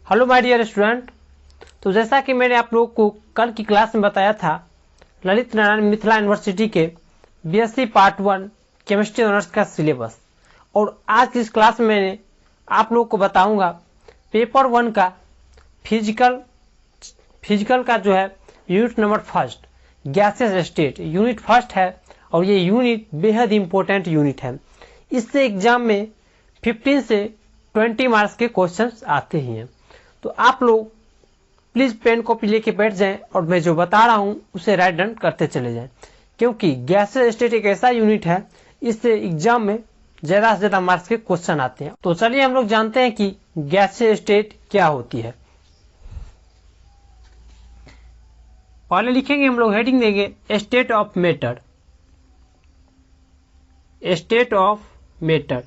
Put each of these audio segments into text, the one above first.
Hello my dear student. तो जैसा कि मैंने आप लोगों को कल की क्लास में बताया था, ललित नारायण मिथिला यूनिवर्सिटी के बीएससी पार्ट 1 केमिस्ट्री ऑनर्स का सिलेबस, और आज की इस क्लास में मैंने आप लोगों को बताऊंगा पेपर 1 का फिजिकल का जो है unit number first, gases state unit first है। और ये यूनिट बेहद इंपॉर्टेंट यूनिट है। इससे एग्जाम में 15 से 20 मार्क्स के क्वेश्चंस आते ही हैं। तो आप लोग प्लीज पेन कॉपी लेके बैठ जाएं और मैं जो बता रहा हूं उसे राइट डाउन करते चले जाएं, क्योंकि गैसेस स्टेट एक ऐसा यूनिट है, इससे एग्जाम में ज्यादा से ज्यादा मार्क्स के क्वेश्चन आते हैं। तो चलिए हम लोग जानते हैं कि गैसेस स्टेट क्या होती है। पहले लिखेंगे हम लोग, हेडिंग देंगे state of matter. State of matter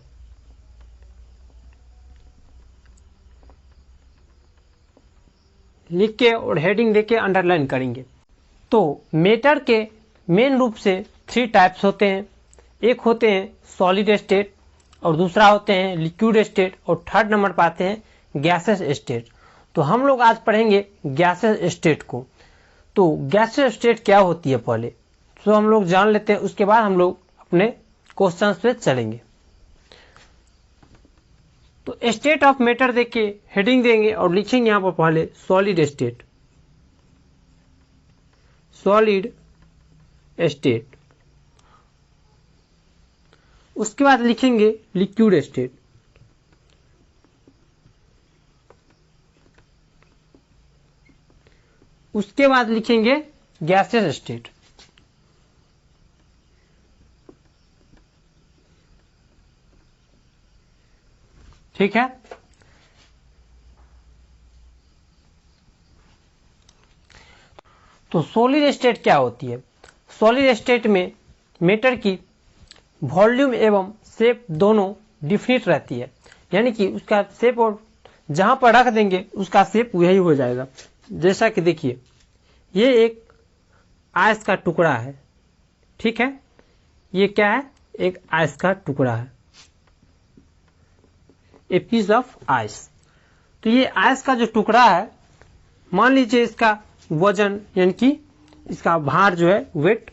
लिख के और हेडिंग देके अंडरलाइन करेंगे। तो मैटर के मेन रूप से 3 टाइप्स होते हैं। एक होते हैं सॉलिड स्टेट, और दूसरा होते हैं लिक्विड स्टेट, और थर्ड नंबर पर आते हैं गैसेस स्टेट। तो हम लोग आज पढ़ेंगे गैसेस स्टेट को। तो गैसेस स्टेट क्या होती है पहले तो हम लोग जान लेते हैं, उसके बाद हम लोग अपने क्वेश्चंस पे चलेंगे। तो स्टेट ऑफ मैटर देख के हेडिंग देंगे और लिखेंगे यहां पर पहले सॉलिड स्टेट। सॉलिड स्टेट, उसके बाद लिखेंगे लिक्विड स्टेट। उसके बाद लिखेंगे गैसेस स्टेट। ठीक है। तो सॉलिड स्टेट क्या होती है? सॉलिड स्टेट में मैटर की वॉल्यूम एवं शेप दोनों डिफिनिट रहती है, यानी कि उसका शेप और जहां पर रख देंगे उसका शेप वही हो जाएगा। जैसा कि देखिए, ये एक आइस का टुकड़ा है। ठीक है, ये क्या है? एक आइस का टुकड़ा है, ए पीस ऑफ आइस। तो ये आइस का जो टुकड़ा है, मान लीजिए इसका वजन यानी कि इसका भार जो है वेट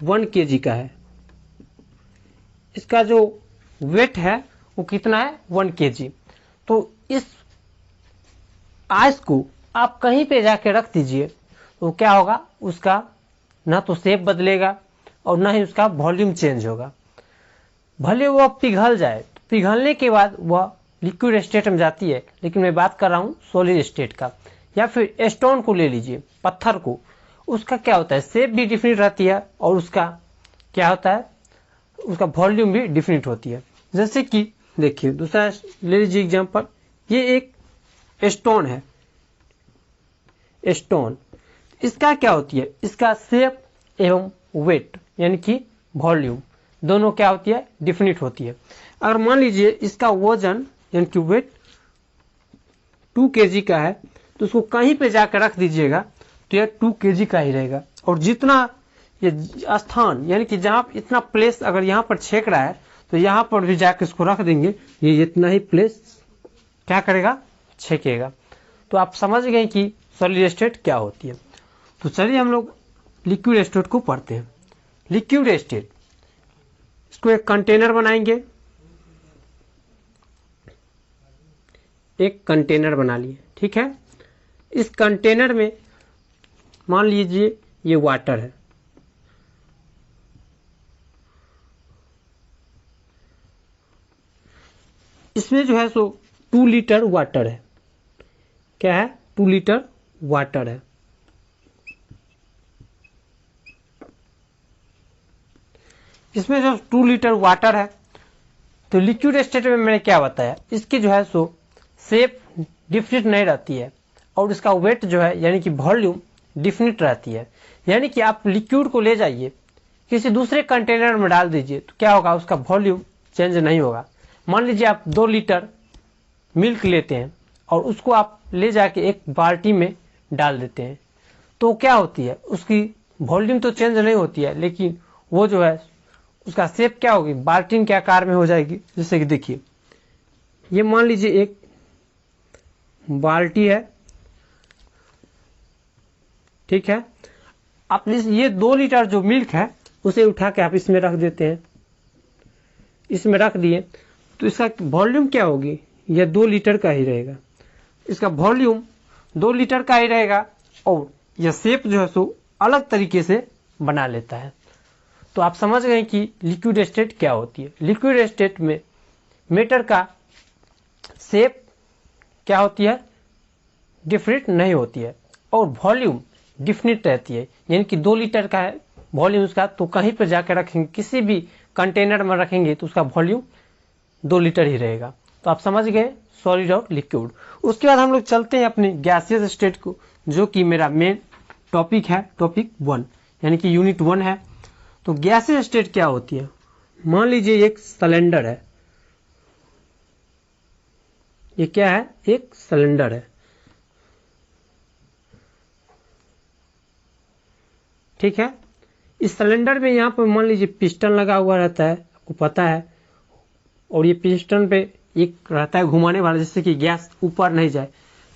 1 kg का है। इसका जो वेट है वो कितना है? 1 kg। तो इस आइस को आप कहीं पे जाके रख दीजिए तो क्या होगा? उसका ना तो शेप बदलेगा और ना ही उसका वॉल्यूम चेंज होगा। भले वो पिघल जाए, तो पिघलने के बाद वह लिक्विड स्टेट में जाती है, लेकिन मैं बात कर रहा हूं सॉलिड स्टेट का। या फिर स्टोन को ले लीजिए, पत्थर को, उसका क्या होता है? शेप भी डिफिनिट रहती है और उसका क्या होता है? उसका वॉल्यूम भी डिफिनिट होती है। जैसे कि देखिए, दूसरा ले लीजिए एग्जांपल, ये एक स्टोन है। स्टोन, इसका क्या होती है? इसका शेप एवं वेट यानी कि वॉल्यूम दोनों क्या होती है? डिफिनिट होती है। अगर मान लीजिए इसका वजन यानी कि वेट 2 kg का है, तो उसको कहीं पे जाकर रख दीजिएगा तो यह 2 kg का ही रहेगा। और जितना ये स्थान यानी कि जहां इतना प्लेस अगर यहां पर छेक रहा है, तो यहां पर भी जाकर इसको रख देंगे, ये इतना ही प्लेस क्या करेगा? छेकेगा। तो आप समझ गए कि सॉलिड स्टेट क्या होती है। तो चलिए हम लोग लिक्विड स्टेट को पढ़ते हैं। लिक्विड स्टेट, इसको एक कंटेनर बनाएंगे। एक कंटेनर बना लिए, ठीक है। इस कंटेनर में मान लीजिए ये वाटर है। इसमें जो है सो 2 लीटर वाटर है। क्या है? 2 लीटर वाटर है। इसमें जो 2 लीटर वाटर है, तो लिक्विड स्टेट में मैंने क्या बताया? इसकी जो है सो शेप डिफिनिट नहीं रहती है और इसका वेट जो है यानी कि वॉल्यूम डिफिनिट रहती है। यानी कि आप लिक्विड को ले जाइए किसी दूसरे कंटेनर में डाल दीजिए तो क्या होगा? उसका वॉल्यूम चेंज नहीं होगा। मान लीजिए आप 2 लीटर मिल्क लेते हैं और उसको आप ले जाके एक बाल्टी में डाल देते हैं, तो क्या होती है? उसकी वॉल्यूम तो चेंज नहीं होती है, लेकिन वो जो है उसका शेप क्या होगी? बाल्टी के आकार में हो जाएगी। जैसे कि देखिए, ये मान लीजिए एक बाल्टी है, ठीक है। आप ये 2 लीटर जो मिल्क है उसे उठा के आप इसमें रख देते हैं, इसमें रख दिए तो इसका वॉल्यूम क्या होगी, यह 2 लीटर का ही रहेगा, इसका वॉल्यूम 2 लीटर का ही रहेगा और यह शेप जो है सो अलग तरीके से बना लेता है। तो आप समझ गए कि लिक्विड स्टेट क्या होती है। लिक्विड स्टेट में मैटर का शेप क्या होती है, डिफरेंट नहीं होती है और वॉल्यूम डिफिनिट रहती है, यानी कि 2 लीटर का है वॉल्यूम उसका, तो कहीं पर जाकर रखेंगे, किसी भी कंटेनर में रखेंगे तो उसका वॉल्यूम 2 लीटर ही रहेगा। तो आप समझ गए सॉलिड और लिक्विड। उसके बाद हम लोग चलते हैं अपनी गैसियस स्टेट को, जो कि मेरा मेन टॉपिक है, टॉपिक 1 यानी कि यूनिट 1 है। तो गैसियस स्टेट क्या होती है, मान लीजिए एक सिलेंडर है, ये क्या है, एक सिलेंडर है, ठीक है। इस सिलेंडर में यहाँ पर मान लीजिए पिस्टन लगा हुआ रहता है, आपको पता है, और ये पिस्टन पे एक रहता है घुमाने वाला, जिससे कि गैस ऊपर नहीं जाए।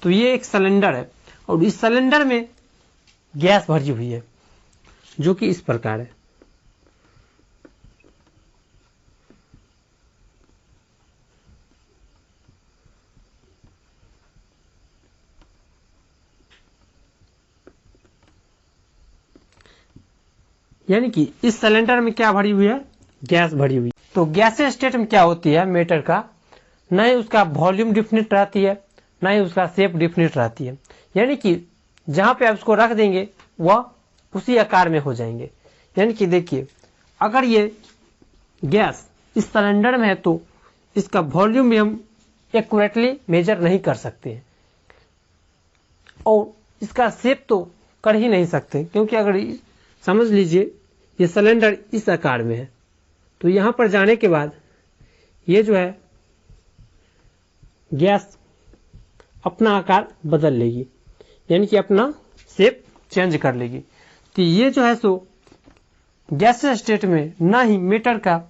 तो ये एक सिलेंडर है और इस सिलेंडर में गैस भरी हुई है जो कि इस प्रकार है। यानी कि इस सिलेंडर में क्या भरी हुई है, गैस भरी हुई। तो गैसीय स्टेट में क्या होती है मैटर का, न ही उसका वॉल्यूम डिफिनिट रहती है, न ही उसका शेप डिफिनिट रहती है, यानी कि जहां पे आप उसको रख देंगे वह उसी आकार में हो जाएंगे। यानी कि देखिए, अगर ये गैस इस सिलेंडर में है तो इसका वॉल्यूम भी हम एक्यूरेटली मेजर नहीं कर सकते हैं और इसका शेप तो कर ही नहीं सकते, क्योंकि अगर समझ लीजिए ये सिलेंडर इस आकार में है तो यहां पर जाने के बाद ये जो है गैस अपना आकार बदल लेगी, यानी कि अपना शेप चेंज कर लेगी। तो ये जो है सो गैसियस स्टेट में ना ही मैटर का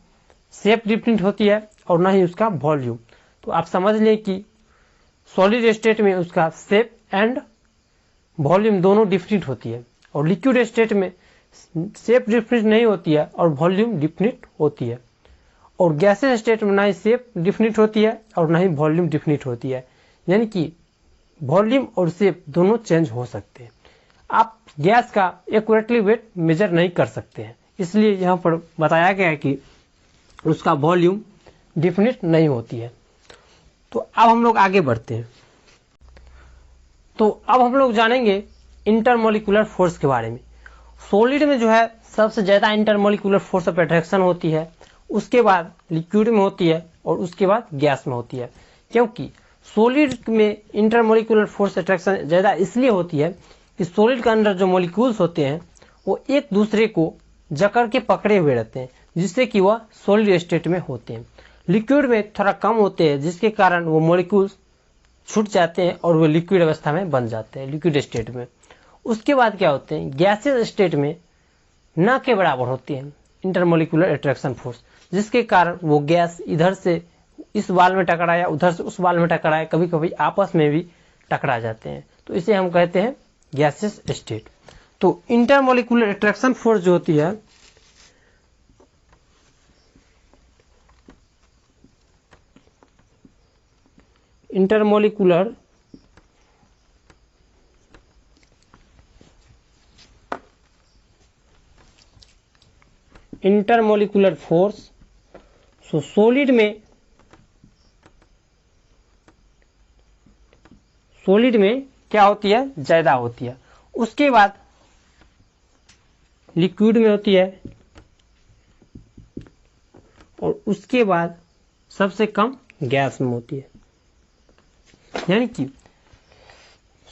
शेप डिफरेंट होती है और ना ही उसका वॉल्यूम। तो आप समझ लें कि सॉलिड स्टेट में उसका शेप एंड वॉल्यूम दोनों डिफरेंट होती है और लिक्विड स्टेट में शेप डिफरेंट नहीं होती है और वॉल्यूम डिफरेंट होती है। और गैसियस स्टेट में ना ही शेप डिफरेंट होती है और ना ही वॉल्यूम डिफरेंट होती है, यानी कि वॉल्यूम और शेप दोनों चेंज हो सकते हैं। आप गैस का एक्यूरेटली वेट मेजर नहीं कर सकते हैं, इसलिए यहाँ पर बताया गया है कि उसका वॉल्यूम डिफिनिट नहीं होती है। तो अब हम लोग आगे बढ़ते हैं। तो अब हम लोग जानेंगे इंटरमोलिकुलर फोर्स के बारे में। सॉलिड में जो है सबसे ज्यादा इंटरमोलिकुलर फोर्स ऑफ अट्रैक्शन होती है, उसके बाद लिक्विड में होती है और उसके बाद गैस में होती है। क्योंकि सॉलिड में इंटरमोलिकुलर फोर्स अट्रैक्शन ज्यादा इसलिए होती है कि सॉलिड के अंदर जो मॉलिक्यूल्स होते हैं वो एक दूसरे को जकड़ के पकड़े हुए रहते हैं, जिससे कि वह सॉलिड स्टेट में होते हैं। लिक्विड में थोड़ा कम होते हैं, जिसके कारण वो मॉलिक्यूल्स छूट जाते हैं और वो लिक्विड अवस्था में बन जाते हैं, लिक्विड स्टेट में। उसके बाद क्या होते हैं, गैसियस स्टेट में न के बराबर होती है इंटरमोलिकुलर अट्रैक्शन फोर्स, जिसके कारण वो गैस इधर से इस वाल में टकराया, उधर से उस वाल में टकराया, कभी कभी आपस में भी टकरा जाते हैं। तो इसे हम कहते हैं गैसियस स्टेट। तो इंटरमोलिकुलर अट्रैक्शन फोर्स जो होती है इंटरमोलिकुलर फोर्स सो सॉलिड में क्या होती है, ज्यादा होती है। उसके बाद लिक्विड में होती है और उसके बाद सबसे कम गैस में होती है। यानी कि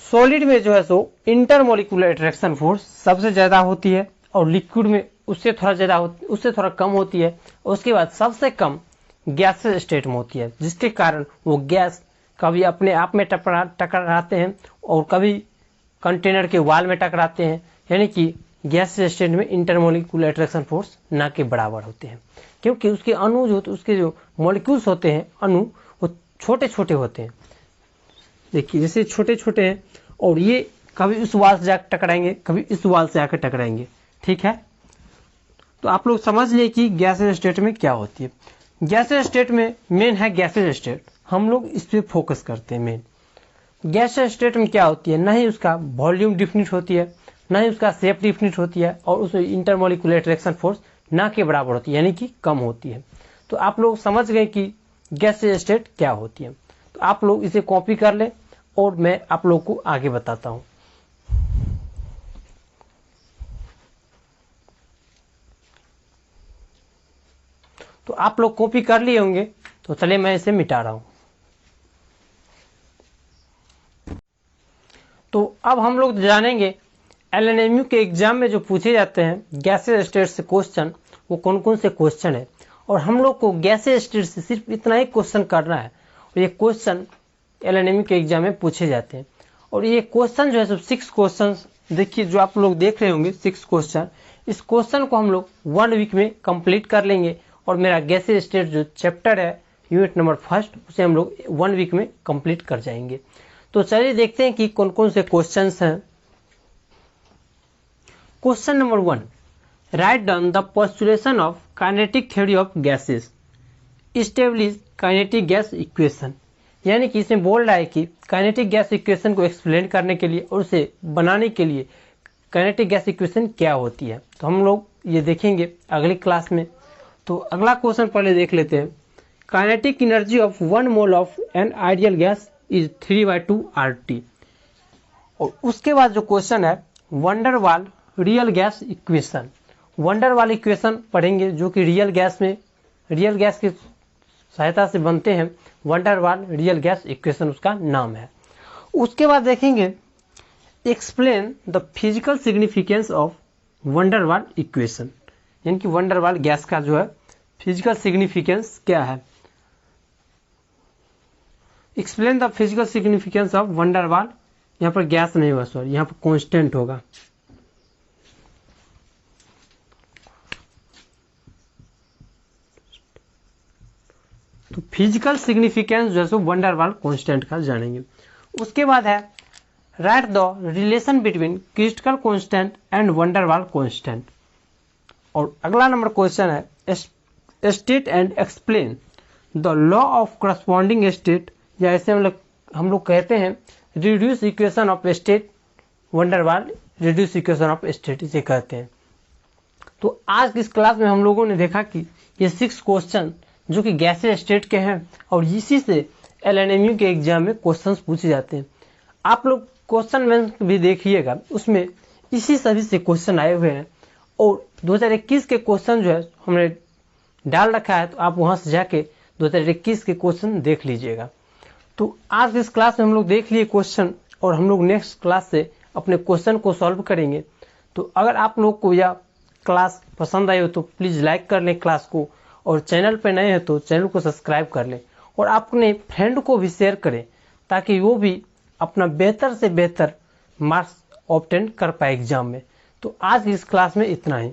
सॉलिड में जो है सो इंटरमोलिकुलर अट्रैक्शन फोर्स सबसे ज्यादा होती है और लिक्विड में उससे थोड़ा कम होती है। उसके बाद सबसे कम गैसियस स्टेट में होती है, जिसके कारण वो गैस कभी अपने आप में टकराते हैं और कभी कंटेनर के वाल में टकराते हैं। यानी कि गैसियस स्टेट में इंटरमोलिकुलर अट्रैक्शन फोर्स ना के बराबर होते हैं, क्योंकि उसके अणु जो उसके जो मॉलिक्यूल्स होते हैं, अणु वो छोटे छोटे होते हैं। देखिए जैसे छोटे छोटे हैं और ये कभी उस वाल से जाकर टकराएंगे, कभी इस वाल से आकर टकराएंगे। ठीक है, तो आप लोग समझ लिए कि गैसेज स्टेट में क्या होती है। गैसेज स्टेट में मेन है गैसेज स्टेट, हम लोग इस पर फोकस करते हैं। मेन गैसेज स्टेट में क्या होती है, ना ही उसका वॉल्यूम डिफिनिट होती है, ना ही उसका शेप डिफिनिट होती है, और उसमें इंटरमोलिकुलर अट्रैक्शन फोर्स ना के बराबर होती है, यानी कि कम होती है। तो आप लोग समझ गए कि गैसेज स्टेट क्या होती है। तो आप लोग इसे कॉपी कर लें और मैं आप लोग को आगे बताता हूं। तो आप लोग कॉपी कर लिए होंगे, तो चलिए मैं इसे मिटा रहा हूं। तो अब हम लोग जानेंगे एलएनएमयू के एग्जाम में जो पूछे जाते हैं गैसेज स्टेट से क्वेश्चन, वो कौन कौन से क्वेश्चन है। और हम लोग को गैसेज स्टेट से सिर्फ इतना ही क्वेश्चन करना है, और ये क्वेश्चन एलएनएमयू के एग्जाम में पूछे जाते हैं। और ये क्वेश्चन जो है सब 6 क्वेश्चन, देखिए जो आप लोग देख रहे होंगे 6 क्वेश्चन, इस क्वेश्चन को हम लोग 1 वीक में कंप्लीट कर लेंगे। और मेरा गैसेज स्टेट जो चैप्टर है यूनिट नंबर 1 उसे हम लोग 1 वीक में कंप्लीट कर जाएंगे। तो चलिए देखते हैं कि कौन कौन से क्वेश्चंस हैं। Question number 1, write down the पोस्टुलेशन of kinetic theory of gases, establish kinetic gas equation. यानी कि इसमें बोल रहा है कि काइनेटिक गैस इक्वेशन को एक्सप्लेन करने के लिए और उसे बनाने के लिए काइनेटिक गैस इक्वेशन क्या होती है। तो हम लोग ये देखेंगे अगली क्लास में। तो अगला क्वेश्चन पहले देख लेते हैं। Kinetic energy of 1 mole of an ideal gas is 3/2 RT। और उसके बाद जो क्वेश्चन है van der Waals real gas equation, van der Waals equation पढ़ेंगे जो कि रियल गैस की सहायता से बनते हैं। वंडरवाल रियल गैस इक्वेशन उसका नाम है। उसके बाद देखेंगे explain the physical significance of van der Waals equation, यानी कि वंडरवाल गैस का जो है फिजिकल सिग्निफिकेंस क्या है। Explain the physical significance of van der Waals, यहाँ पर गैस नहीं होगा, सॉरी यहाँ पर कांस्टेंट होगा। तो फिजिकल सिग्निफिकेंस जो है सो वंडरवाल कांस्टेंट का जानेंगे। उसके बाद है right the relation between critical constant and van der Waals constant. और अगला नंबर क्वेश्चन है state and explain the law of corresponding state, या ऐसे हम लोग कहते हैं reduce equation of state, van der Waals reduce equation of state इसे कहते हैं। तो आज की इस क्लास में हम लोगों ने देखा कि ये 6 क्वेश्चन जो कि गैसेज स्टेट के हैं और इसी से एलएनएमयू के एग्जाम में क्वेश्चंस पूछे जाते हैं। आप लोग क्वेश्चन बैंक भी देखिएगा, उसमें इसी सभी से क्वेश्चन आए हुए हैं। और 2021 के क्वेश्चन जो है हमने डाल रखा है, तो आप वहां से जाके 2021 के क्वेश्चन देख लीजिएगा। तो आज इस क्लास में हम लोग देख लिए क्वेश्चन, और हम लोग नेक्स्ट क्लास से अपने क्वेश्चन को सॉल्व करेंगे। तो अगर आप लोग को यह क्लास पसंद आई हो तो प्लीज़ लाइक कर लें क्लास को, और चैनल पर नए हैं तो चैनल को सब्सक्राइब कर लें, और अपने फ्रेंड को भी शेयर करें ताकि वो भी अपना बेहतर से बेहतर मार्क्स ऑब्टेन कर पाए एग्जाम में। तो आज की इस क्लास में इतना ही।